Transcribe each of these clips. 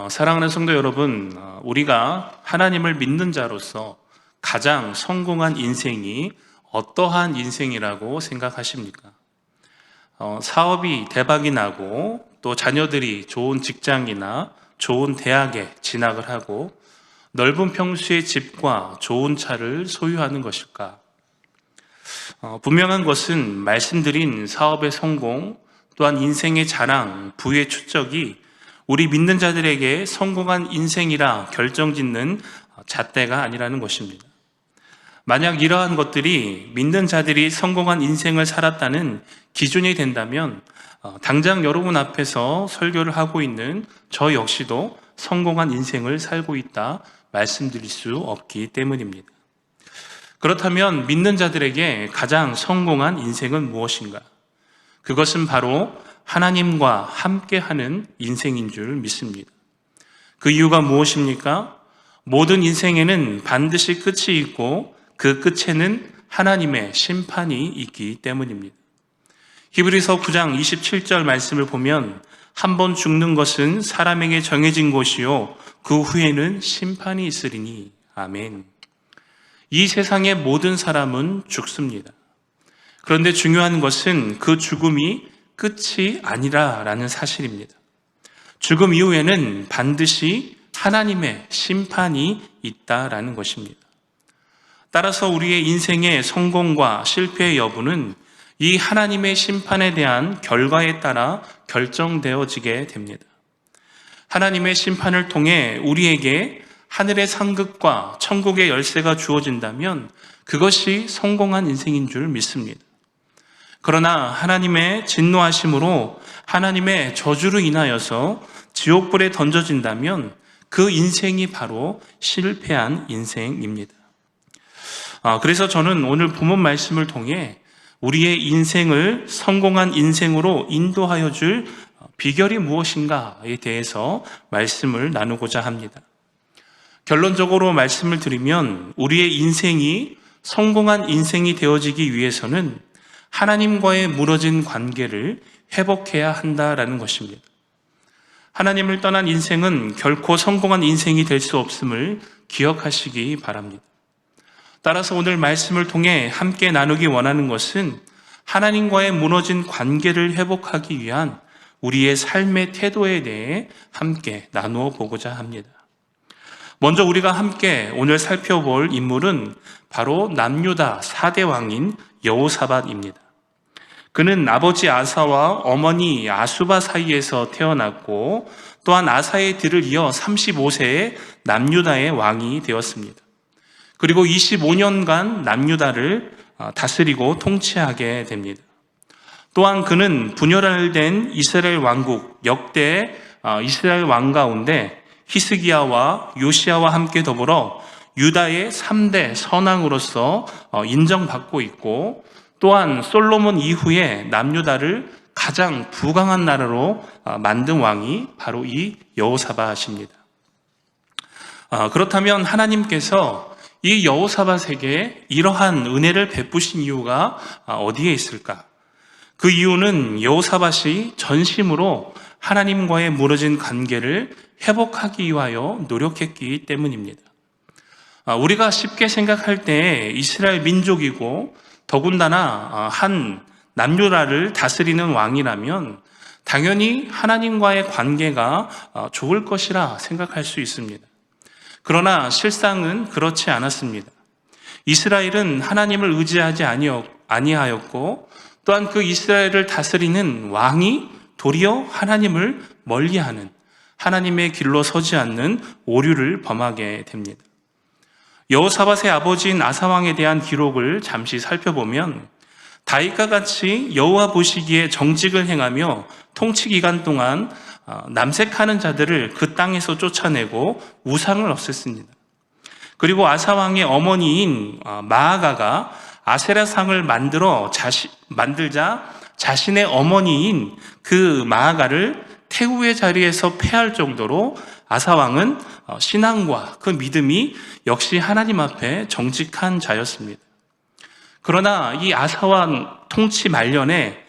사랑하는 성도 여러분, 우리가 하나님을 믿는 자로서 가장 성공한 인생이 어떠한 인생이라고 생각하십니까? 사업이 대박이 나고 또 자녀들이 좋은 직장이나 좋은 대학에 진학을 하고 넓은 평수의 집과 좋은 차를 소유하는 것일까? 분명한 것은 말씀드린 사업의 성공, 또한 인생의 자랑, 부의 축적이 우리 믿는 자들에게 성공한 인생이라 결정짓는 잣대가 아니라는 것입니다. 만약 이러한 것들이 믿는 자들이 성공한 인생을 살았다는 기준이 된다면 당장 여러분 앞에서 설교를 하고 있는 저 역시도 성공한 인생을 살고 있다 말씀드릴 수 없기 때문입니다. 그렇다면 믿는 자들에게 가장 성공한 인생은 무엇인가? 그것은 바로 하나님과 함께하는 인생인 줄 믿습니다. 그 이유가 무엇입니까? 모든 인생에는 반드시 끝이 있고 그 끝에는 하나님의 심판이 있기 때문입니다. 히브리서 9장 27절 말씀을 보면 한 번 죽는 것은 사람에게 정해진 것이요 그 후에는 심판이 있으리니. 아멘. 이 세상의 모든 사람은 죽습니다. 그런데 중요한 것은 그 죽음이 끝이 아니라라는 사실입니다. 죽음 이후에는 반드시 하나님의 심판이 있다라는 것입니다. 따라서 우리의 인생의 성공과 실패의 여부는 이 하나님의 심판에 대한 결과에 따라 결정되어지게 됩니다. 하나님의 심판을 통해 우리에게 하늘의 상급과 천국의 열쇠가 주어진다면 그것이 성공한 인생인 줄 믿습니다. 그러나 하나님의 진노하심으로 하나님의 저주로 인하여서 지옥불에 던져진다면 그 인생이 바로 실패한 인생입니다. 그래서 저는 오늘 본문 말씀을 통해 우리의 인생을 성공한 인생으로 인도하여 줄 비결이 무엇인가에 대해서 말씀을 나누고자 합니다. 결론적으로 말씀을 드리면 우리의 인생이 성공한 인생이 되어지기 위해서는 하나님과의 무너진 관계를 회복해야 한다라는 것입니다. 하나님을 떠난 인생은 결코 성공한 인생이 될 수 없음을 기억하시기 바랍니다. 따라서 오늘 말씀을 통해 함께 나누기 원하는 것은 하나님과의 무너진 관계를 회복하기 위한 우리의 삶의 태도에 대해 함께 나누어 보고자 합니다. 먼저 우리가 함께 오늘 살펴볼 인물은 바로 남유다 4대 왕인 여호사밧입니다. 그는 아버지 아사와 어머니 아수바 사이에서 태어났고 또한 아사의 뒤를 이어 35세에 남유다의 왕이 되었습니다. 그리고 25년간 남유다를 다스리고 통치하게 됩니다. 또한 그는 분열된 이스라엘 왕국 역대 이스라엘 왕 가운데 히스기야와 요시야와 함께 더불어 유다의 3대 선왕으로서 인정받고 있고 또한 솔로몬 이후에 남유다를 가장 부강한 나라로 만든 왕이 바로 이 여호사밧입니다. 그렇다면 하나님께서 이 여호사밧에게 이러한 은혜를 베푸신 이유가 어디에 있을까? 그 이유는 여호사밧이 전심으로 하나님과의 무너진 관계를 회복하기 위하여 노력했기 때문입니다. 우리가 쉽게 생각할 때 이스라엘 민족이고 더군다나 한 남유다를 다스리는 왕이라면 당연히 하나님과의 관계가 좋을 것이라 생각할 수 있습니다. 그러나 실상은 그렇지 않았습니다. 이스라엘은 하나님을 의지하지 아니하였고 또한 그 이스라엘을 다스리는 왕이 도리어 하나님을 멀리하는 하나님의 길로 서지 않는 오류를 범하게 됩니다. 여호사밧의 아버지인 아사왕에 대한 기록을 잠시 살펴보면 다윗과 같이 여호와 보시기에 정직을 행하며 통치 기간 동안 남색하는 자들을 그 땅에서 쫓아내고 우상을 없앴습니다. 그리고 아사왕의 어머니인 마아가가 아세라상을 만들자 자신의 어머니인 그 마아가를 태후의 자리에서 폐할 정도로 아사왕은 신앙과 그 믿음이 역시 하나님 앞에 정직한 자였습니다. 그러나 이 아사왕 통치 말년에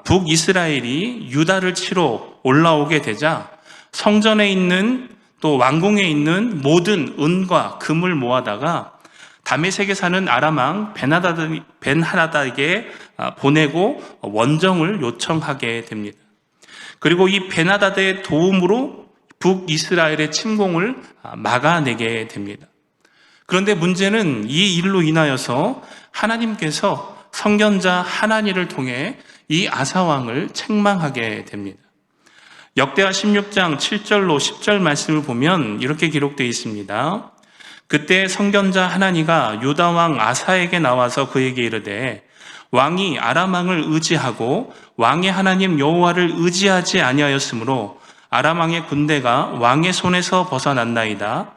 북이스라엘이 유다를 치러 올라오게 되자 성전에 있는 또 왕궁에 있는 모든 은과 금을 모아다가 다메섹에 사는 아람 왕 벤하닷에게 보내고 원정을 요청하게 됩니다. 그리고 이 벤하닷의 도움으로 북이스라엘의 침공을 막아내게 됩니다. 그런데 문제는 이 일로 인하여서 하나님께서 선견자 하나니를 통해 이 아사왕을 책망하게 됩니다. 역대하 16장 7절로 10절 말씀을 보면 이렇게 기록되어 있습니다. 그때 선견자 하나니가 유다 왕 아사에게 나와서 그에게 이르되 왕이 아람 왕을 의지하고 왕의 하나님 여호와를 의지하지 아니하였으므로 아람 왕의 군대가 왕의 손에서 벗어났나이다.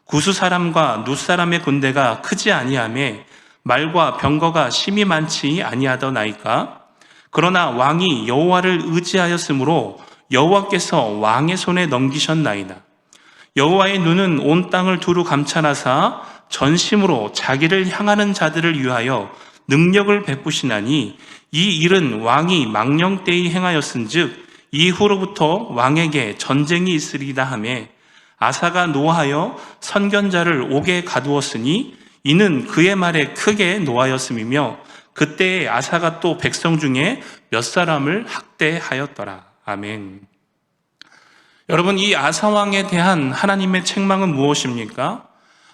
구스 사람과 룻 사람의 군대가 크지 아니하매 말과 병거가 심히 많지 아니하더나이까. 그러나 왕이 여호와를 의지하였으므로 여호와께서 왕의 손에 넘기셨나이다. 여호와의 눈은 온 땅을 두루 감찰하사 전심으로 자기를 향하는 자들을 위하여 능력을 베푸시나니 이 일은 왕이 망령때에 행하였은즉 이후로부터 왕에게 전쟁이 있으리다 하며 아사가 노하여 선견자를 옥에 가두었으니 이는 그의 말에 크게 노하였음이며 그때에 아사가 또 백성 중에 몇 사람을 학대하였더라. 아멘. 여러분, 이 아사왕에 대한 하나님의 책망은 무엇입니까?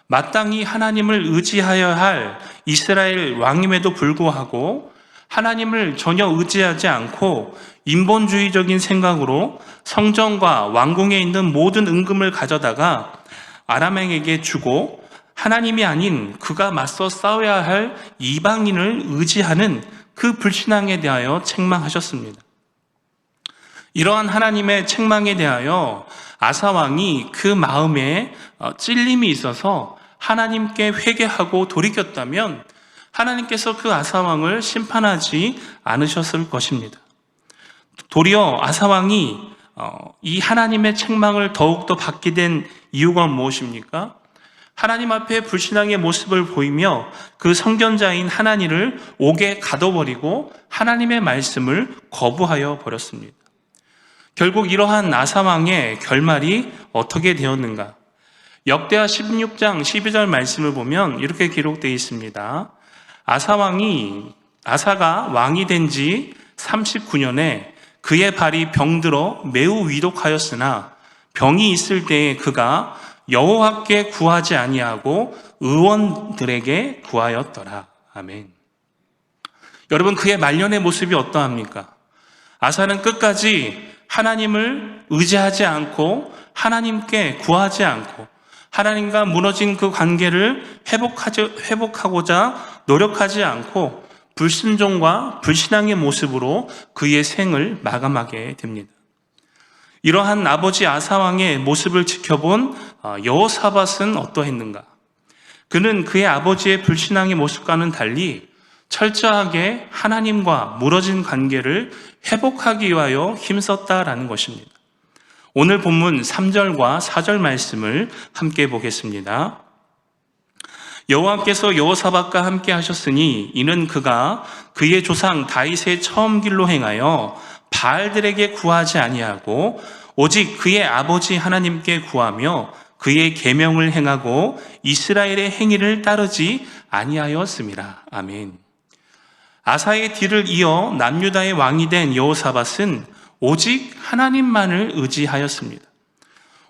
마땅히 하나님을 의지하여야 할 이스라엘 왕임에도 불구하고 하나님을 전혀 의지하지 않고 인본주의적인 생각으로 성전과 왕궁에 있는 모든 은금을 가져다가 아람왕에게 주고 하나님이 아닌 그가 맞서 싸워야 할 이방인을 의지하는 그 불신앙에 대하여 책망하셨습니다. 이러한 하나님의 책망에 대하여 아사왕이 그 마음에 찔림이 있어서 하나님께 회개하고 돌이켰다면 하나님께서 그 아사왕을 심판하지 않으셨을 것입니다. 도리어 아사왕이 이 하나님의 책망을 더욱더 받게 된 이유가 무엇입니까? 하나님 앞에 불신앙의 모습을 보이며 그 선견자인 하나니를 옥에 가둬버리고 하나님의 말씀을 거부하여 버렸습니다. 결국 이러한 아사왕의 결말이 어떻게 되었는가? 역대하 16장 12절 말씀을 보면 이렇게 기록되어 있습니다. 아사가 왕이 된 지 39년에 그의 발이 병들어 매우 위독하였으나 병이 있을 때에 그가 여호와께 구하지 아니하고 의원들에게 구하였더라. 아멘. 여러분, 그의 말년의 모습이 어떠합니까? 아사는 끝까지 하나님을 의지하지 않고 하나님께 구하지 않고 하나님과 무너진 그 관계를 회복하고자 노력하지 않고 불순종과 불신앙의 모습으로 그의 생을 마감하게 됩니다. 이러한 아버지 아사왕의 모습을 지켜본 여호사밧은 어떠했는가? 그는 그의 아버지의 불신앙의 모습과는 달리 철저하게 하나님과 무너진 관계를 회복하기 위하여 힘썼다라는 것입니다. 오늘 본문 3절과 4절 말씀을 함께 보겠습니다. 여호와께서 여호사밧과 함께 하셨으니 이는 그가 그의 조상 다윗의 처음 길로 행하여 바알들에게 구하지 아니하고 오직 그의 아버지 하나님께 구하며 그의 계명을 행하고 이스라엘의 행위를 따르지 아니하였음이라. 아멘. 아사의 뒤를 이어 남유다의 왕이 된 여호사밧은 오직 하나님만을 의지하였습니다.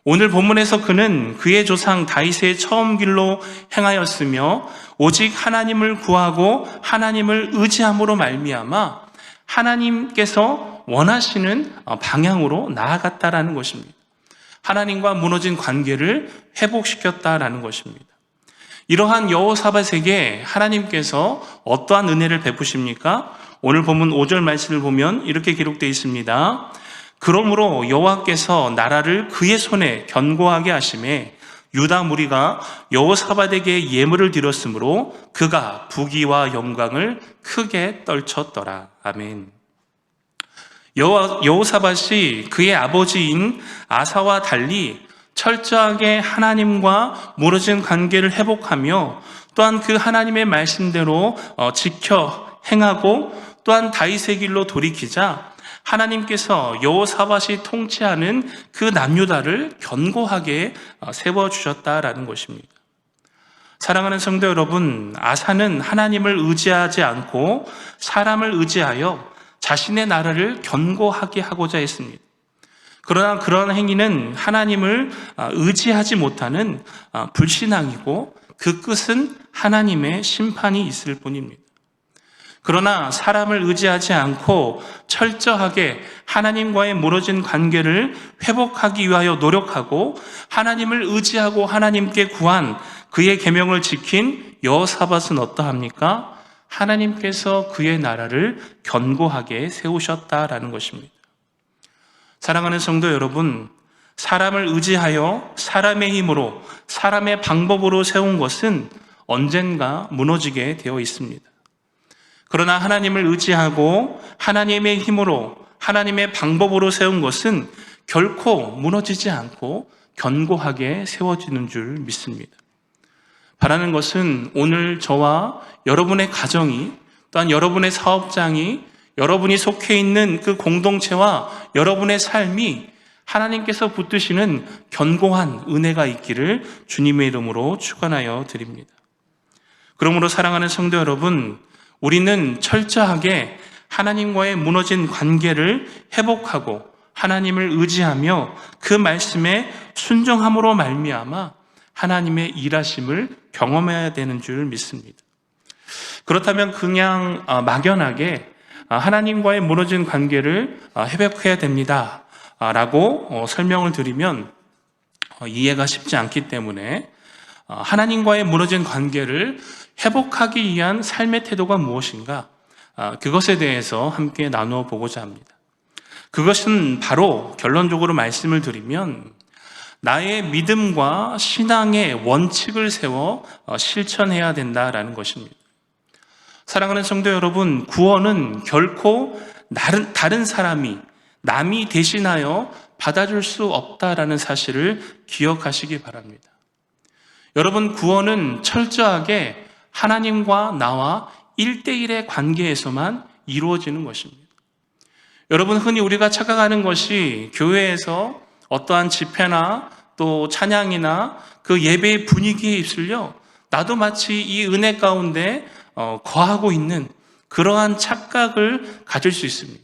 오늘 본문에서 그는 그의 조상 다윗의 처음 길로 행하였으며 오직 하나님을 구하고 하나님을 의지함으로 말미암아 하나님께서 원하시는 방향으로 나아갔다라는 것입니다. 하나님과 무너진 관계를 회복시켰다라는 것입니다. 이러한 여호사밧에게 하나님께서 어떠한 은혜를 베푸십니까? 오늘 본문 5절 말씀을 보면 이렇게 기록되어 있습니다. 그러므로 여호와께서 나라를 그의 손에 견고하게 하시매 유다 무리가 여호사밧에게 예물을 드렸으므로 그가 부귀와 영광을 크게 떨쳤더라. 아멘. 여호사밧이 그의 아버지인 아사와 달리 철저하게 하나님과 무너진 관계를 회복하며 또한 그 하나님의 말씀대로 지켜 행하고 또한 다윗의 길로 돌이키자 하나님께서 여호사밧이 통치하는 그 남유다를 견고하게 세워주셨다라는 것입니다. 사랑하는 성도 여러분, 아사는 하나님을 의지하지 않고 사람을 의지하여 자신의 나라를 견고하게 하고자 했습니다. 그러나 그런 행위는 하나님을 의지하지 못하는 불신앙이고 그 끝은 하나님의 심판이 있을 뿐입니다. 그러나 사람을 의지하지 않고 철저하게 하나님과의 무너진 관계를 회복하기 위하여 노력하고 하나님을 의지하고 하나님께 구한 그의 계명을 지킨 여호사밧은 어떠합니까? 하나님께서 그의 나라를 견고하게 세우셨다라는 것입니다. 사랑하는 성도 여러분, 사람을 의지하여 사람의 힘으로 사람의 방법으로 세운 것은 언젠가 무너지게 되어 있습니다. 그러나 하나님을 의지하고 하나님의 힘으로 하나님의 방법으로 세운 것은 결코 무너지지 않고 견고하게 세워지는 줄 믿습니다. 바라는 것은 오늘 저와 여러분의 가정이, 또한 여러분의 사업장이, 여러분이 속해 있는 그 공동체와 여러분의 삶이 하나님께서 붙드시는 견고한 은혜가 있기를 주님의 이름으로 축원하여 드립니다. 그러므로 사랑하는 성도 여러분, 우리는 철저하게 하나님과의 무너진 관계를 회복하고 하나님을 의지하며 그 말씀에 순종함으로 말미암아 하나님의 일하심을 경험해야 되는 줄 믿습니다. 그렇다면 그냥 막연하게 하나님과의 무너진 관계를 회복해야 됩니다 라고 설명을 드리면 이해가 쉽지 않기 때문에 하나님과의 무너진 관계를 회복하기 위한 삶의 태도가 무엇인가, 그것에 대해서 함께 나누어 보고자 합니다. 그것은 바로 결론적으로 말씀을 드리면 나의 믿음과 신앙의 원칙을 세워 실천해야 된다라는 것입니다. 사랑하는 성도 여러분, 구원은 결코 다른 사람이, 남이 대신하여 받아줄 수 없다라는 사실을 기억하시기 바랍니다. 여러분, 구원은 철저하게 하나님과 나와 1대1의 관계에서만 이루어지는 것입니다. 여러분, 흔히 우리가 착각하는 것이 교회에서 어떠한 집회나 또 찬양이나 그 예배의 분위기에 입술려 나도 마치 이 은혜 가운데 거하고 있는 그러한 착각을 가질 수 있습니다.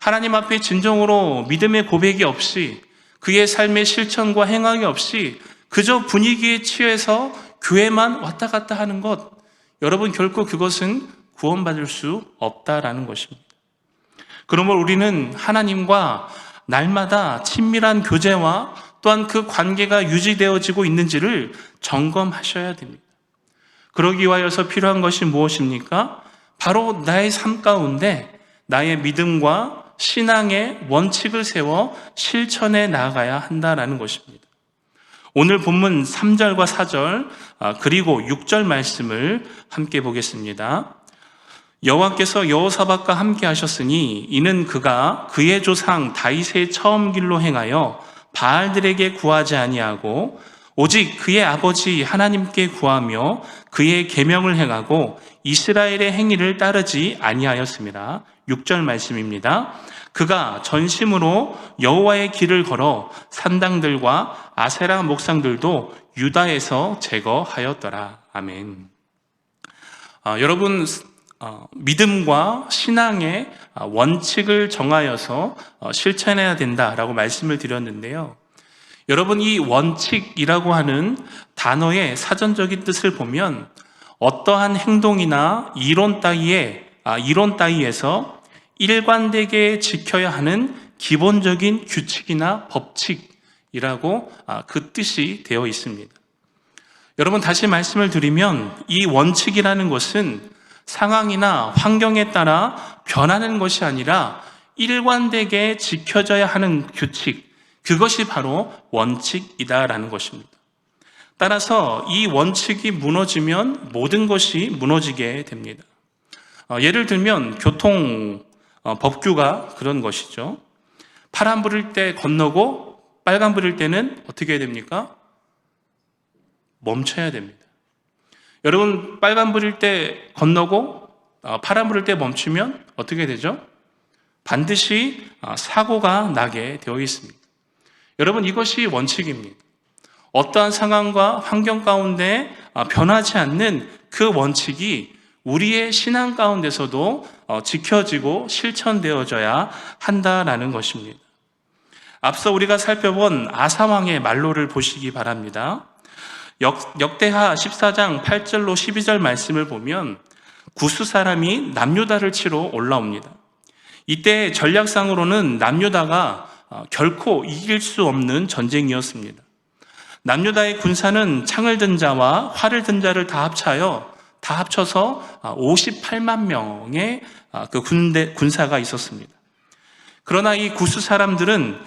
하나님 앞에 진정으로 믿음의 고백이 없이 그의 삶의 실천과 행함이 없이 그저 분위기에 취해서 교회만 왔다 갔다 하는 것, 여러분 결코 그것은 구원받을 수 없다라는 것입니다. 그러므로 우리는 하나님과 날마다 친밀한 교제와 또한 그 관계가 유지되어지고 있는지를 점검하셔야 됩니다. 그러기 위하여서 필요한 것이 무엇입니까? 바로 나의 삶 가운데 나의 믿음과 신앙의 원칙을 세워 실천해 나가야 한다는 것입니다. 오늘 본문 3절과 4절 그리고 6절 말씀을 함께 보겠습니다. 여호와께서 여호사밧과 함께 하셨으니 이는 그가 그의 조상 다윗의 처음 길로 행하여 바알들에게 구하지 아니하고 오직 그의 아버지 하나님께 구하며 그의 계명을 행하고 이스라엘의 행위를 따르지 아니하였습니다. 6절 말씀입니다. 그가 전심으로 여호와의 길을 걸어 산당들과 아세라 목상들도 유다에서 제거하였더라. 아멘. 여러분, 믿음과 신앙의 원칙을 정하여서 실천해야 된다라고 말씀을 드렸는데요. 여러분, 이 원칙이라고 하는 단어의 사전적인 뜻을 보면 어떠한 행동이나 이론 따위에서 일관되게 지켜야 하는 기본적인 규칙이나 법칙이라고 그 뜻이 되어 있습니다. 여러분, 다시 말씀을 드리면 이 원칙이라는 것은 상황이나 환경에 따라 변하는 것이 아니라 일관되게 지켜져야 하는 규칙, 그것이 바로 원칙이다라는 것입니다. 따라서 이 원칙이 무너지면 모든 것이 무너지게 됩니다. 예를 들면 교통 법규가 그런 것이죠. 파란 불일 때 건너고 빨간 불일 때는 어떻게 해야 됩니까? 멈춰야 됩니다. 여러분, 빨간 불일 때 건너고 파란 불일 때 멈추면 어떻게 되죠? 반드시 사고가 나게 되어 있습니다. 여러분, 이것이 원칙입니다. 어떠한 상황과 환경 가운데 변하지 않는 그 원칙이 우리의 신앙 가운데서도 지켜지고 실천되어져야 한다라는 것입니다. 앞서 우리가 살펴본 아사왕의 말로를 보시기 바랍니다. 역대하 14장 8절로 12절 말씀을 보면 구스 사람이 남유다를 치러 올라옵니다. 이때 전략상으로는 남유다가 결코 이길 수 없는 전쟁이었습니다. 남유다의 군사는 창을 든 자와 활을 든 자를 다 합쳐서 58만 명의 그 군사가 있었습니다. 그러나 이 구스 사람들은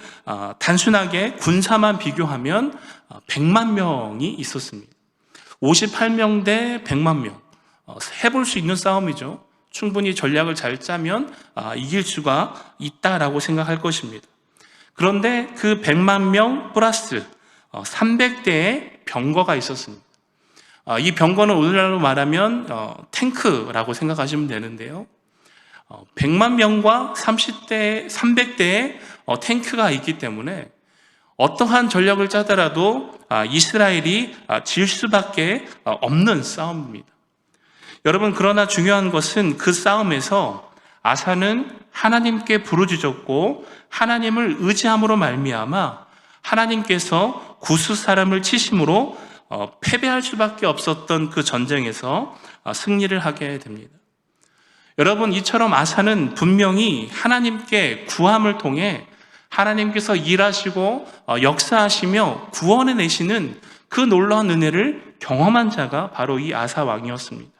단순하게 군사만 비교하면 100만 명이 있었습니다. 58명 대 100만 명. 해볼 수 있는 싸움이죠. 충분히 전략을 잘 짜면 이길 수가 있다라고 생각할 것입니다. 그런데 그 100만 명 플러스 300대의 병거가 있었습니다. 이 병거는 오늘날로 말하면 탱크라고 생각하시면 되는데요. 100만 명과 300대의 탱크가 있기 때문에 어떠한 전략을 짜더라도 이스라엘이 질 수밖에 없는 싸움입니다. 여러분, 그러나 중요한 것은 그 싸움에서 아사는 하나님께 부르짖었고 하나님을 의지함으로 말미암아 하나님께서 구스 사람을 치심으로 패배할 수밖에 없었던 그 전쟁에서 승리를 하게 됩니다. 여러분, 이처럼 아사는 분명히 하나님께 구함을 통해 하나님께서 일하시고 역사하시며 구원해 내시는 그 놀라운 은혜를 경험한 자가 바로 이 아사 왕이었습니다.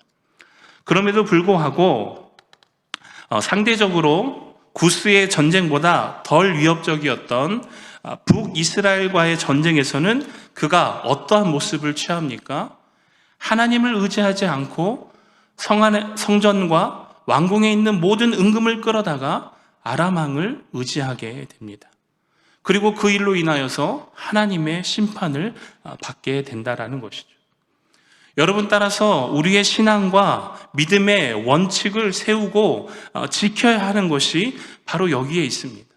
그럼에도 불구하고 상대적으로 구스의 전쟁보다 덜 위협적이었던 북이스라엘과의 전쟁에서는 그가 어떠한 모습을 취합니까? 하나님을 의지하지 않고 성전과 왕궁에 있는 모든 은금을 끌어다가 아람 왕을 의지하게 됩니다. 그리고 그 일로 인하여서 하나님의 심판을 받게 된다라는 것이죠. 여러분, 따라서 우리의 신앙과 믿음의 원칙을 세우고 지켜야 하는 것이 바로 여기에 있습니다.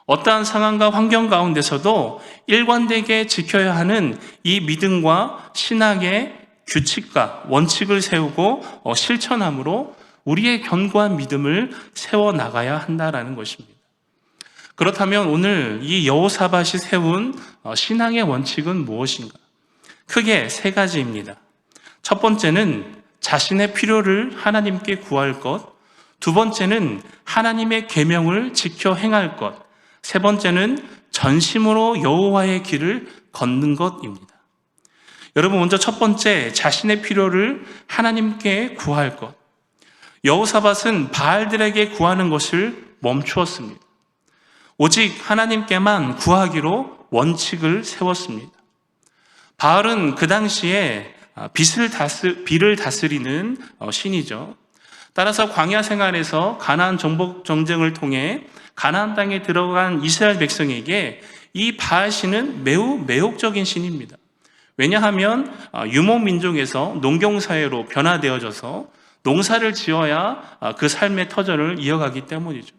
어떠한 상황과 환경 가운데서도 일관되게 지켜야 하는 이 믿음과 신앙의 규칙과 원칙을 세우고 실천함으로 우리의 견고한 믿음을 세워나가야 한다는 것입니다. 그렇다면 오늘 이 여호사밧이 세운 신앙의 원칙은 무엇인가? 크게 세 가지입니다. 첫 번째는 자신의 필요를 하나님께 구할 것, 두 번째는 하나님의 계명을 지켜 행할 것, 세 번째는 전심으로 여호와의 길을 걷는 것입니다. 여러분, 먼저 첫 번째, 자신의 필요를 하나님께 구할 것. 여호사밧은 바알들에게 구하는 것을 멈추었습니다. 오직 하나님께만 구하기로 원칙을 세웠습니다. 바알은 그 당시에 비를 다스리는 신이죠. 따라서 광야 생활에서 가나안 정복 전쟁을 통해 가나안 땅에 들어간 이스라엘 백성에게 이 바알 신은 매우 매혹적인 신입니다. 왜냐하면 유목민족에서 농경사회로 변화되어져서 농사를 지어야 그 삶의 터전을 이어가기 때문이죠.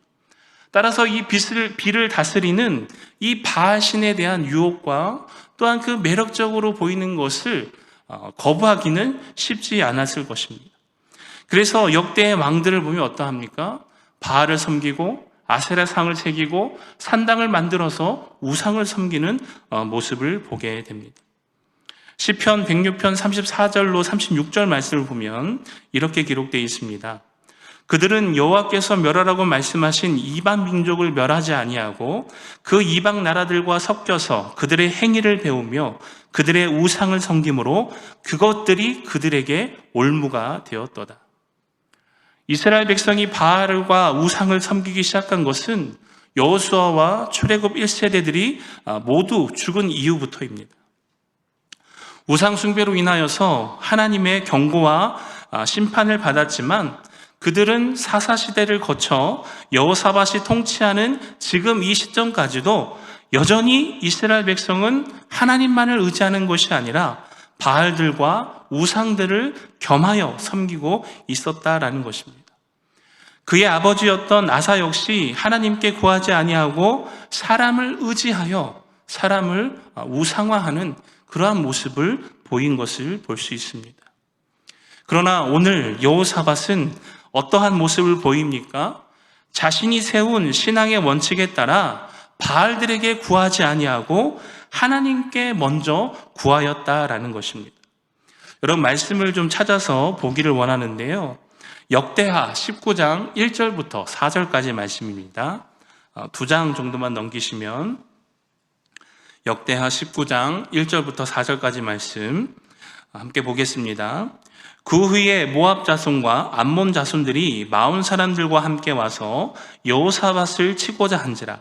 따라서 이 비를 다스리는 이 바알 신에 대한 유혹과 또한 그 매력적으로 보이는 것을 거부하기는 쉽지 않았을 것입니다. 그래서 역대의 왕들을 보면 어떠합니까? 바알을 섬기고 아세라 상을 새기고 산당을 만들어서 우상을 섬기는 모습을 보게 됩니다. 시편 106편 34절로 36절 말씀을 보면 이렇게 기록되어 있습니다. 그들은 여호와께서 멸하라고 말씀하신 이방 민족을 멸하지 아니하고 그 이방 나라들과 섞여서 그들의 행위를 배우며 그들의 우상을 섬김으로 그것들이 그들에게 올무가 되었도다. 이스라엘 백성이 바알과 우상을 섬기기 시작한 것은 여호수아와 출애굽 1세대들이 모두 죽은 이후부터입니다. 우상 숭배로 인하여서 하나님의 경고와 심판을 받았지만 그들은 사사시대를 거쳐 여호사밧이 통치하는 지금 이 시점까지도 여전히 이스라엘 백성은 하나님만을 의지하는 것이 아니라 바알들과 우상들을 겸하여 섬기고 있었다라는 것입니다. 그의 아버지였던 아사 역시 하나님께 구하지 아니하고 사람을 의지하여 사람을 우상화하는 그러한 모습을 보인 것을 볼 수 있습니다. 그러나 오늘 여호사밧은 어떠한 모습을 보입니까? 자신이 세운 신앙의 원칙에 따라 바알들에게 구하지 아니하고 하나님께 먼저 구하였다라는 것입니다. 여러분, 말씀을 좀 찾아서 보기를 원하는데요. 역대하 19장 1절부터 4절까지 말씀입니다. 2장 정도만 넘기시면 역대하 19장 1절부터 4절까지 말씀 함께 보겠습니다. 그 후에 모압 자손과 암몬 자손들이 마온 사람들과 함께 와서 여호사밧을 치고자 한지라.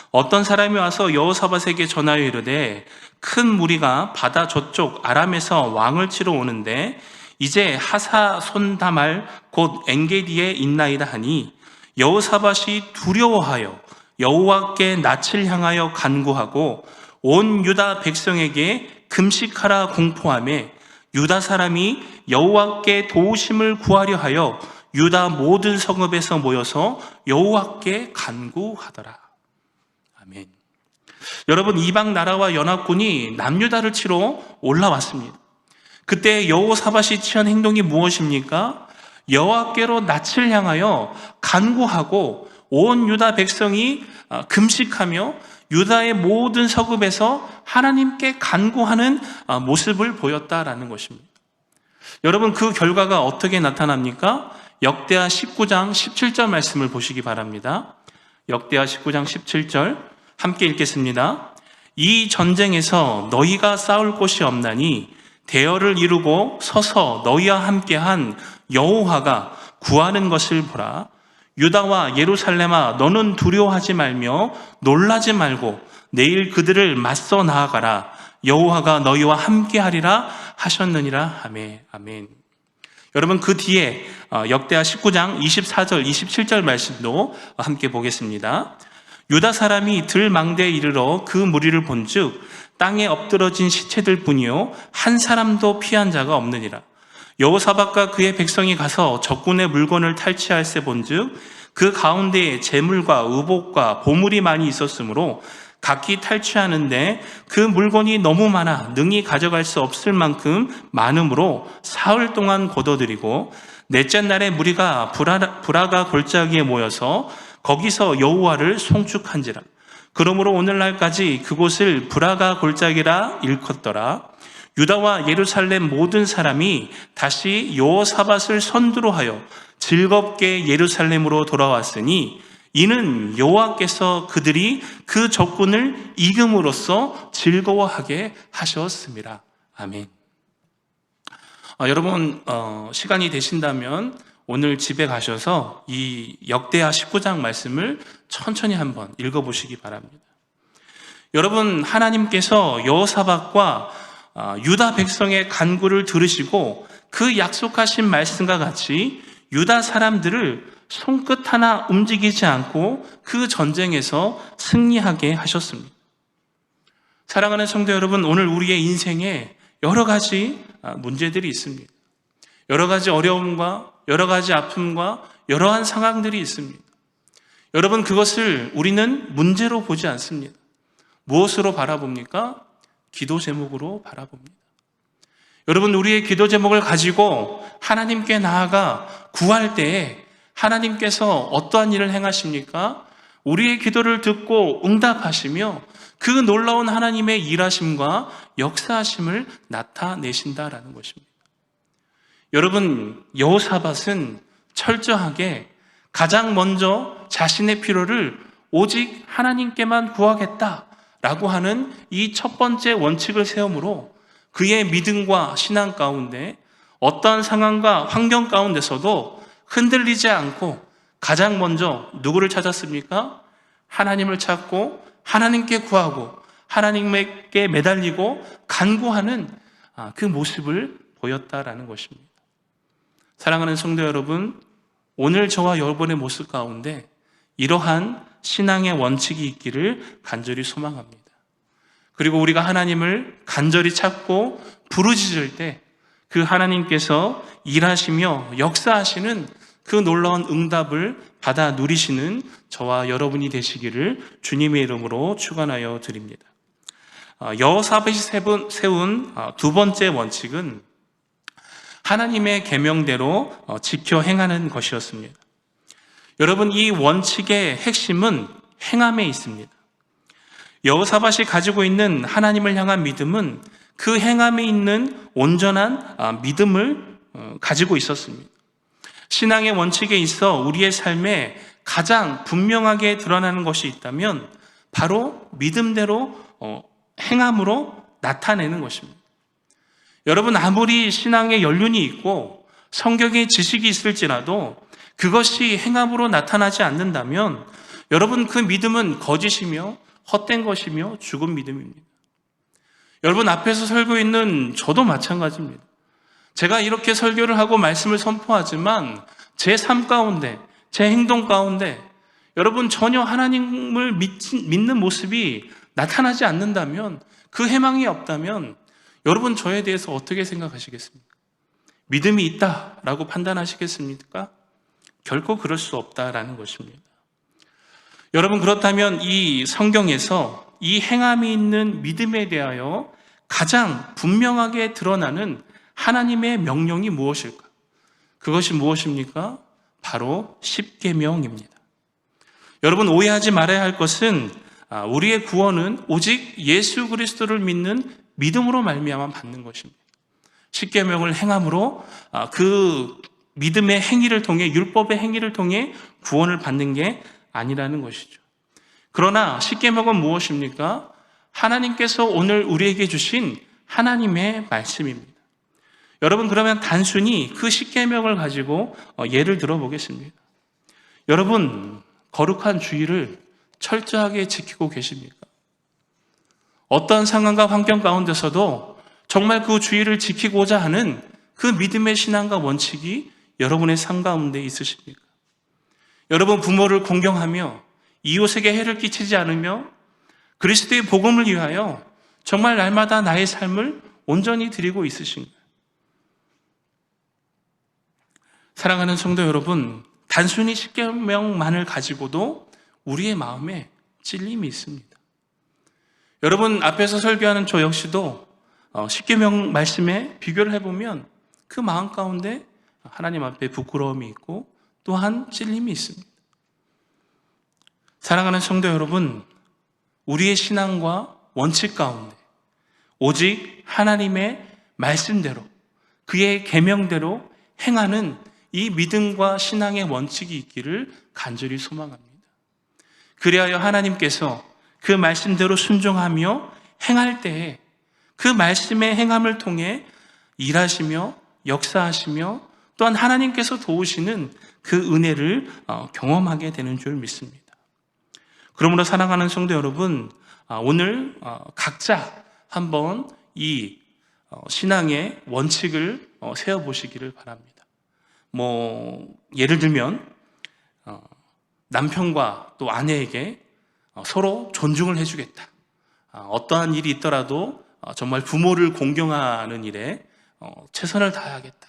어떤 사람이 와서 여호사밧에게 전하여 이르되 큰 무리가 바다 저쪽 아람에서 왕을 치러 오는데 이제 하사 손다말 곧 엔게디에 있나이다 하니 여호사밧이 두려워하여 여호와께 낯을 향하여 간구하고 온 유다 백성에게 금식하라 공포하며 유다 사람이 여호와께 도우심을 구하려 하여 유다 모든 성읍에서 모여서 여호와께 간구하더라. 아멘. 여러분, 이방 나라와 연합군이 남유다를 치러 올라왔습니다. 그때 여호사밧이 취한 행동이 무엇입니까? 여호와께로 낯을 향하여 간구하고 온 유다 백성이 금식하며 유다의 모든 서급에서 하나님께 간구하는 모습을 보였다라는 것입니다. 여러분, 그 결과가 어떻게 나타납니까? 역대하 19장 17절 말씀을 보시기 바랍니다. 역대하 19장 17절 함께 읽겠습니다. 이 전쟁에서 너희가 싸울 곳이 없나니 대열을 이루고 서서 너희와 함께한 여호와가 구하는 것을 보라. 유다와 예루살렘아, 너는 두려워하지 말며 놀라지 말고 내일 그들을 맞서 나아가라. 여호와가 너희와 함께하리라 하셨느니라. 아멘. 여러분, 그 뒤에 역대하 19장 24절 27절 말씀도 함께 보겠습니다. 유다 사람이 들망대에 이르러 그 무리를 본즉 땅에 엎드러진 시체들 뿐이요 한 사람도 피한 자가 없느니라. 여호사밧과 그의 백성이 가서 적군의 물건을 탈취할세 본즉 그 가운데에 재물과 의복과 보물이 많이 있었으므로 각기 탈취하는데 그 물건이 너무 많아 능히 가져갈 수 없을 만큼 많음으로 사흘 동안 거둬들이고 넷째 날에 무리가 브라가 골짜기에 모여서 거기서 여호와를 송축한지라. 그러므로 오늘날까지 그곳을 브라가 골짜기라 일컫더라. 유다와 예루살렘 모든 사람이 다시 여호사밧을 선두로 하여 즐겁게 예루살렘으로 돌아왔으니 이는 여호와께서 그들이 그 적군을 이김으로써 즐거워하게 하셨습니다. 아멘. 여러분, 시간이 되신다면 오늘 집에 가셔서 이 역대하 19장 말씀을 천천히 한번 읽어보시기 바랍니다. 여러분, 하나님께서 여호사밧과 유다 백성의 간구를 들으시고 그 약속하신 말씀과 같이 유다 사람들을 손끝 하나 움직이지 않고 그 전쟁에서 승리하게 하셨습니다. 사랑하는 성도 여러분, 오늘 우리의 인생에 여러 가지 문제들이 있습니다. 여러 가지 어려움과 여러 가지 아픔과 여러한 상황들이 있습니다. 여러분, 그것을 우리는 문제로 보지 않습니다. 무엇으로 바라봅니까? 기도 제목으로 바라봅니다. 여러분, 우리의 기도 제목을 가지고 하나님께 나아가 구할 때에 하나님께서 어떠한 일을 행하십니까? 우리의 기도를 듣고 응답하시며 그 놀라운 하나님의 일하심과 역사하심을 나타내신다라는 것입니다. 여러분, 여호사밧은 철저하게 가장 먼저 자신의 필요를 오직 하나님께만 구하겠다라고 하는 이 첫 번째 원칙을 세우므로 그의 믿음과 신앙 가운데 어떠한 상황과 환경 가운데서도 흔들리지 않고 가장 먼저 누구를 찾았습니까? 하나님을 찾고 하나님께 구하고 하나님께 매달리고 간구하는 그 모습을 보였다라는 것입니다. 사랑하는 성도 여러분, 오늘 저와 여러분의 모습 가운데 이러한 신앙의 원칙이 있기를 간절히 소망합니다. 그리고 우리가 하나님을 간절히 찾고 부르짖을 때 그 하나님께서 일하시며 역사하시는 그 놀라운 응답을 받아 누리시는 저와 여러분이 되시기를 주님의 이름으로 축원하여 드립니다. 여호사밧이 세운 두 번째 원칙은 하나님의 계명대로 지켜 행하는 것이었습니다. 여러분, 이 원칙의 핵심은 행함에 있습니다. 여호사밧이 가지고 있는 하나님을 향한 믿음은 그 행함에 있는 온전한 믿음을 가지고 있었습니다. 신앙의 원칙에 있어 우리의 삶에 가장 분명하게 드러나는 것이 있다면 바로 믿음대로 행함으로 나타내는 것입니다. 여러분, 아무리 신앙의 연륜이 있고 성경의 지식이 있을지라도 그것이 행함으로 나타나지 않는다면 여러분, 그 믿음은 거짓이며 헛된 것이며 죽은 믿음입니다. 여러분, 앞에서 설교 있는 저도 마찬가지입니다. 제가 이렇게 설교를 하고 말씀을 선포하지만 제 삶 가운데, 제 행동 가운데 여러분 전혀 하나님을 믿는 모습이 나타나지 않는다면, 그 희망이 없다면 여러분 저에 대해서 어떻게 생각하시겠습니까? 믿음이 있다라고 판단하시겠습니까? 결코 그럴 수 없다라는 것입니다. 여러분, 그렇다면 이 성경에서 이 행함이 있는 믿음에 대하여 가장 분명하게 드러나는 하나님의 명령이 무엇일까? 그것이 무엇입니까? 바로 십계명입니다. 여러분, 오해하지 말아야 할 것은 우리의 구원은 오직 예수 그리스도를 믿는 믿음으로 말미암아 받는 것입니다. 십계명을 행함으로 그 믿음의 행위를 통해, 율법의 행위를 통해 구원을 받는 게 아니라는 것이죠. 그러나 십계명은 무엇입니까? 하나님께서 오늘 우리에게 주신 하나님의 말씀입니다. 여러분, 그러면 단순히 그 십계명을 가지고 예를 들어보겠습니다. 여러분, 거룩한 주의를 철저하게 지키고 계십니까? 어떤 상황과 환경 가운데서도 정말 그 주의를 지키고자 하는 그 믿음의 신앙과 원칙이 여러분의 삶 가운데 있으십니까? 여러분, 부모를 공경하며 이웃에게 해를 끼치지 않으며 그리스도의 복음을 위하여 정말 날마다 나의 삶을 온전히 드리고 있으신가요? 사랑하는 성도 여러분, 단순히 십계명만을 가지고도 우리의 마음에 찔림이 있습니다. 여러분, 앞에서 설교하는 저 역시도 십계명 말씀에 비교를 해보면 그 마음 가운데 하나님 앞에 부끄러움이 있고 또한 찔림이 있습니다. 사랑하는 성도 여러분, 우리의 신앙과 원칙 가운데 오직 하나님의 말씀대로, 그의 계명대로 행하는 이 믿음과 신앙의 원칙이 있기를 간절히 소망합니다. 그리하여 하나님께서 그 말씀대로 순종하며 행할 때에 그 말씀의 행함을 통해 일하시며 역사하시며 또한 하나님께서 도우시는 그 은혜를 경험하게 되는 줄 믿습니다. 그러므로 사랑하는 성도 여러분, 오늘 각자 한번 이 신앙의 원칙을 세워보시기를 바랍니다. 예를 들면 남편과 또 아내에게 서로 존중을 해주겠다. 어떠한 일이 있더라도 정말 부모를 공경하는 일에 최선을 다하겠다.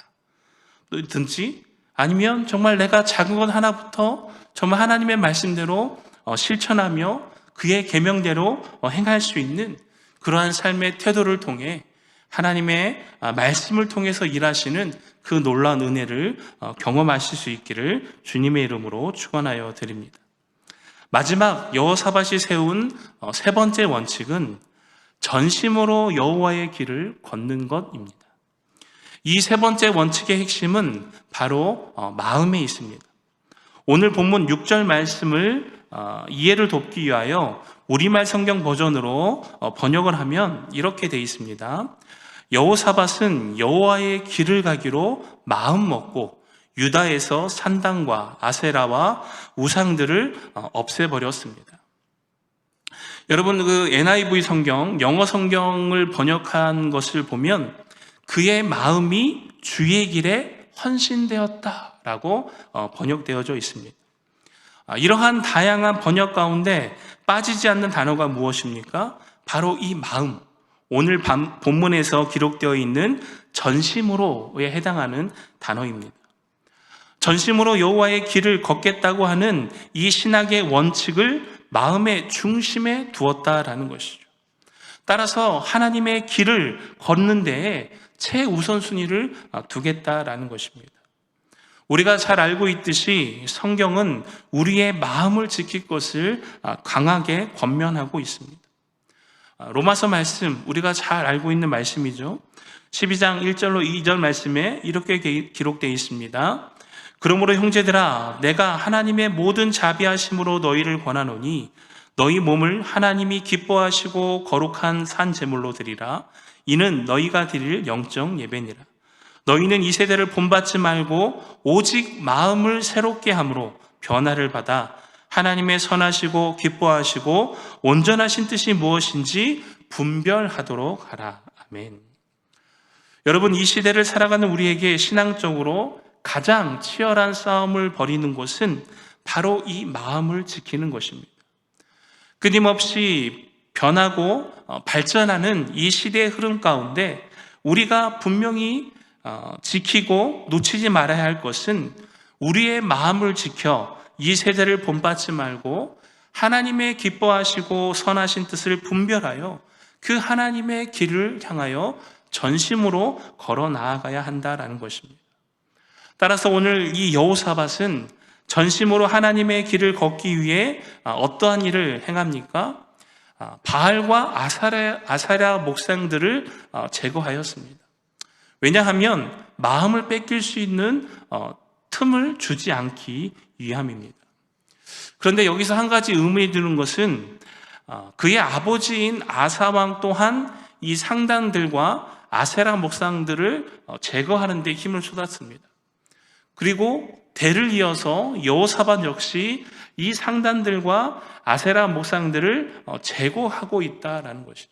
든지 아니면 정말 내가 작은 것 하나부터 정말 하나님의 말씀대로 실천하며 그의 계명대로 행할 수 있는 그러한 삶의 태도를 통해 하나님의 말씀을 통해서 일하시는 그 놀라운 은혜를 경험하실 수 있기를 주님의 이름으로 축원하여 드립니다. 마지막 여호사밧이 세운 세 번째 원칙은 전심으로 여호와의 길을 걷는 것입니다. 이 세 번째 원칙의 핵심은 바로 마음에 있습니다. 오늘 본문 6절 말씀을 이해를 돕기 위하여 우리말 성경 버전으로 번역을 하면 이렇게 되어 있습니다. 여호사밧은 여호와의 길을 가기로 마음 먹고 유다에서 산당과 아세라와 우상들을 없애버렸습니다. 여러분, 그 NIV 성경, 영어 성경을 번역한 것을 보면 그의 마음이 주의 길에 헌신되었다라고 번역되어져 있습니다. 이러한 다양한 번역 가운데 빠지지 않는 단어가 무엇입니까? 바로 이 마음, 오늘 본문에서 기록되어 있는 전심으로에 해당하는 단어입니다. 전심으로 여호와의 길을 걷겠다고 하는 이 신학의 원칙을 마음의 중심에 두었다라는 것이죠. 따라서 하나님의 길을 걷는 데에 최우선순위를 두겠다라는 것입니다. 우리가 잘 알고 있듯이 성경은 우리의 마음을 지킬 것을 강하게 권면하고 있습니다. 로마서 말씀, 우리가 잘 알고 있는 말씀이죠. 12장 1절로 2절 말씀에 이렇게 기록되어 있습니다. 그러므로 형제들아, 내가 하나님의 모든 자비하심으로 너희를 권하노니 너희 몸을 하나님이 기뻐하시고 거룩한 산 제물로 드리라. 이는 너희가 드릴 영적 예배니라. 너희는 이 세대를 본받지 말고 오직 마음을 새롭게 함으로 변화를 받아 하나님의 선하시고 기뻐하시고 온전하신 뜻이 무엇인지 분별하도록 하라. 아멘. 여러분, 이 시대를 살아가는 우리에게 신앙적으로 가장 치열한 싸움을 벌이는 것은 바로 이 마음을 지키는 것입니다. 끊임없이 변하고 발전하는 이 시대의 흐름 가운데 우리가 분명히 지키고 놓치지 말아야 할 것은 우리의 마음을 지켜 이 세대를 본받지 말고 하나님의 기뻐하시고 선하신 뜻을 분별하여 그 하나님의 길을 향하여 전심으로 걸어 나아가야 한다라는 것입니다. 따라서 오늘 이 여호사밧은 전심으로 하나님의 길을 걷기 위해 어떠한 일을 행합니까? 바알과 아사랴 목상들을 제거하였습니다. 왜냐하면 마음을 뺏길 수 있는 틈을 주지 않기 위함입니다. 그런데 여기서 한 가지 의문이 드는 것은 그의 아버지인 아사왕 또한 이 상단들과 아세라 목상들을 제거하는 데 힘을 쏟았습니다. 그리고 대를 이어서 여호사밧 역시 이 상단들과 아세라 목상들을 제거하고 있다라는 것이죠.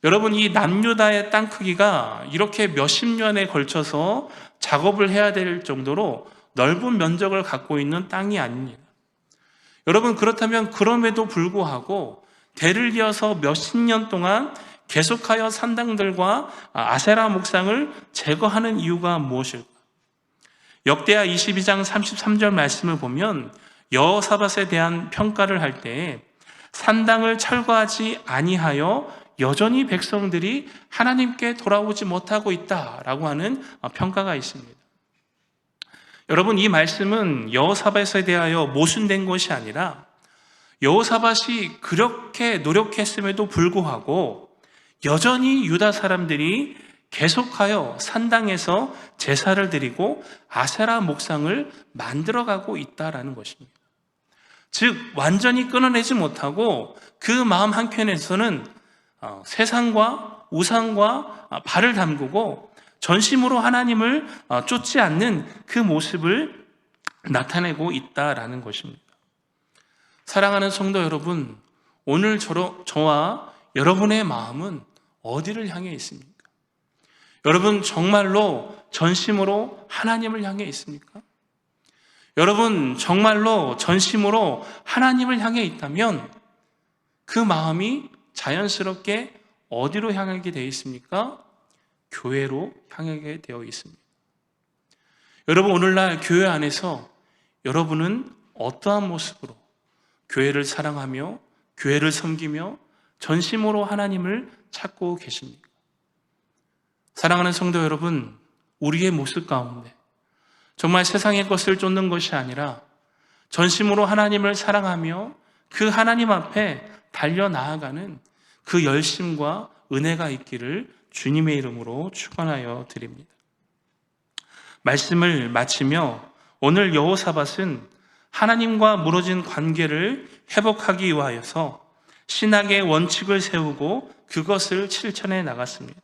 여러분, 이 남유다의 땅 크기가 이렇게 몇십 년에 걸쳐서 작업을 해야 될 정도로 넓은 면적을 갖고 있는 땅이 아닙니다. 여러분, 그렇다면 그럼에도 불구하고 대를 이어서 몇십 년 동안 계속하여 산당들과 아세라 목상을 제거하는 이유가 무엇일까? 역대하 22장 33절 말씀을 보면 여호사밧에 대한 평가를 할 때 산당을 철거하지 아니하여 여전히 백성들이 하나님께 돌아오지 못하고 있다라고 하는 평가가 있습니다. 여러분, 이 말씀은 여호사밧에 대하여 모순된 것이 아니라 여호사밧이 그렇게 노력했음에도 불구하고 여전히 유다 사람들이 계속하여 산당에서 제사를 드리고 아세라 목상을 만들어가고 있다라는 것입니다. 즉, 완전히 끊어내지 못하고 그 마음 한켠에서는 세상과 우상과 발을 담그고 전심으로 하나님을 쫓지 않는 그 모습을 나타내고 있다라는 것입니다. 사랑하는 성도 여러분, 오늘 저와 여러분의 마음은 어디를 향해 있습니까? 여러분, 정말로 전심으로 하나님을 향해 있습니까? 여러분, 정말로 전심으로 하나님을 향해 있다면 그 마음이 자연스럽게 어디로 향하게 되어 있습니까? 교회로 향하게 되어 있습니다. 여러분, 오늘날 교회 안에서 여러분은 어떠한 모습으로 교회를 사랑하며 교회를 섬기며 전심으로 하나님을 찾고 계십니까? 사랑하는 성도 여러분, 우리의 모습 가운데 정말 세상의 것을 쫓는 것이 아니라 전심으로 하나님을 사랑하며 그 하나님 앞에 달려나아가는 그 열심과 은혜가 있기를 주님의 이름으로 축원하여 드립니다. 말씀을 마치며 오늘 여호사밧은 하나님과 무너진 관계를 회복하기 위하여서 신학의 원칙을 세우고 그것을 실천해 나갔습니다.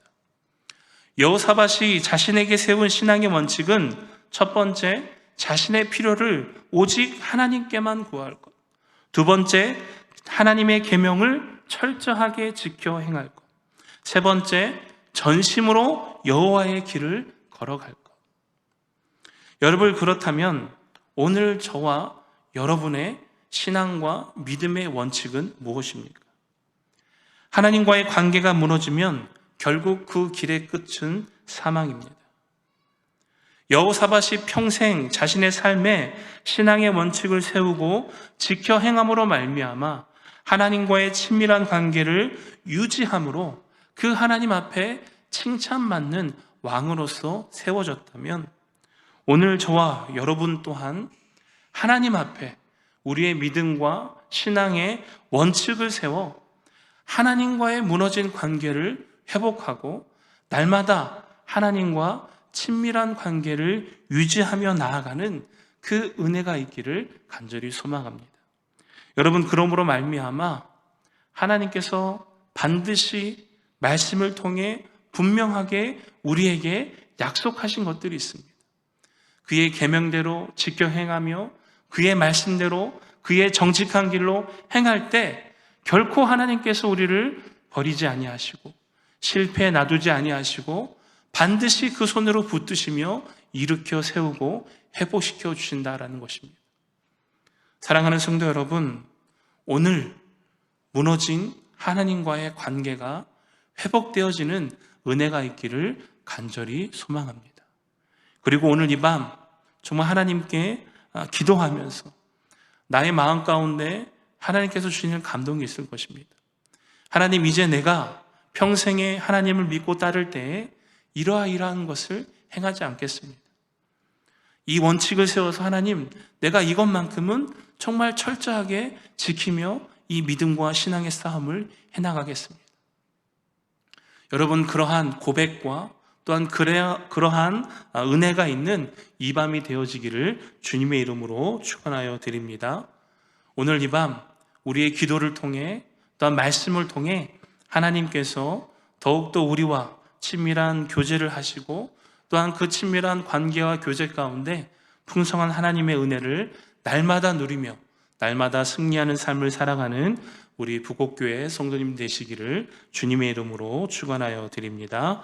여호사밧이 자신에게 세운 신앙의 원칙은 첫 번째, 자신의 필요를 오직 하나님께만 구할 것. 두 번째, 하나님의 계명을 철저하게 지켜 행할 것. 세 번째, 전심으로 여호와의 길을 걸어갈 것. 여러분, 그렇다면 오늘 저와 여러분의 신앙과 믿음의 원칙은 무엇입니까? 하나님과의 관계가 무너지면 결국 그 길의 끝은 사망입니다. 여호사밧이 평생 자신의 삶에 신앙의 원칙을 세우고 지켜 행함으로 말미암아 하나님과의 친밀한 관계를 유지함으로 그 하나님 앞에 칭찬받는 왕으로서 세워졌다면, 오늘 저와 여러분 또한 하나님 앞에 우리의 믿음과 신앙의 원칙을 세워 하나님과의 무너진 관계를 회복하고 날마다 하나님과 친밀한 관계를 유지하며 나아가는 그 은혜가 있기를 간절히 소망합니다. 여러분, 그러므로 말미암아 하나님께서 반드시 말씀을 통해 분명하게 우리에게 약속하신 것들이 있습니다. 그의 계명대로 지켜 행하며 그의 말씀대로 그의 정직한 길로 행할 때 결코 하나님께서 우리를 버리지 아니하시고 실패에 놔두지 아니하시고 반드시 그 손으로 붙드시며 일으켜 세우고 회복시켜 주신다라는 것입니다. 사랑하는 성도 여러분, 오늘 무너진 하나님과의 관계가 회복되어지는 은혜가 있기를 간절히 소망합니다. 그리고 오늘 이 밤 정말 하나님께 기도하면서 나의 마음 가운데 하나님께서 주시는 감동이 있을 것입니다. 하나님, 이제 내가 평생에 하나님을 믿고 따를 때에 이러한 것을 행하지 않겠습니다. 이 원칙을 세워서 하나님, 내가 이것만큼은 정말 철저하게 지키며 이 믿음과 신앙의 싸움을 해나가겠습니다. 여러분, 그러한 고백과 또한 그러한 은혜가 있는 이 밤이 되어지기를 주님의 이름으로 축원하여 드립니다. 오늘 이 밤 우리의 기도를 통해 또한 말씀을 통해 하나님께서 더욱더 우리와 친밀한 교제를 하시고 또한 그 친밀한 관계와 교제 가운데 풍성한 하나님의 은혜를 날마다 누리며 날마다 승리하는 삶을 살아가는 우리 부곡교회 성도님 되시기를 주님의 이름으로 축원하여 드립니다.